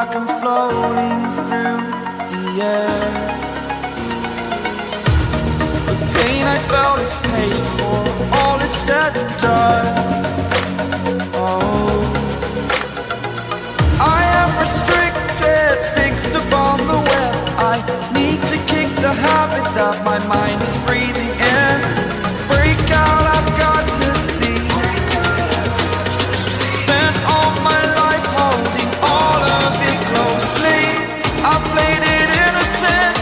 like I'm floating through the air. The pain I felt is paid for, all is said and done. Oh, I am restricted, fixed upon the web. I need to kick the habit that my mind is breathing in. Break out, I've got to see. Spent all my life holding all of it closely. I played it innocent,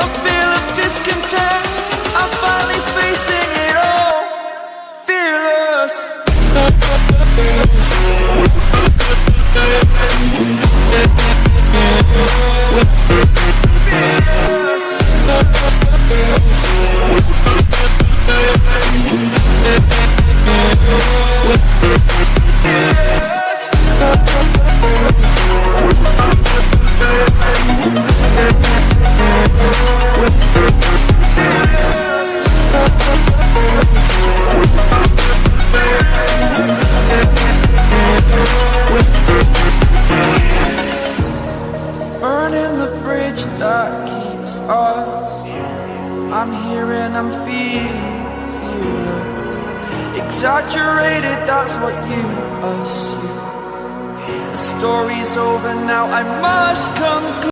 a feel of discontent. I'm finally facing it all, fearless. Burning the bridge that keeps us. I'm here and I'm feeling fearless. Exaggerated, that's what you assume. The story's over now, I must conclude.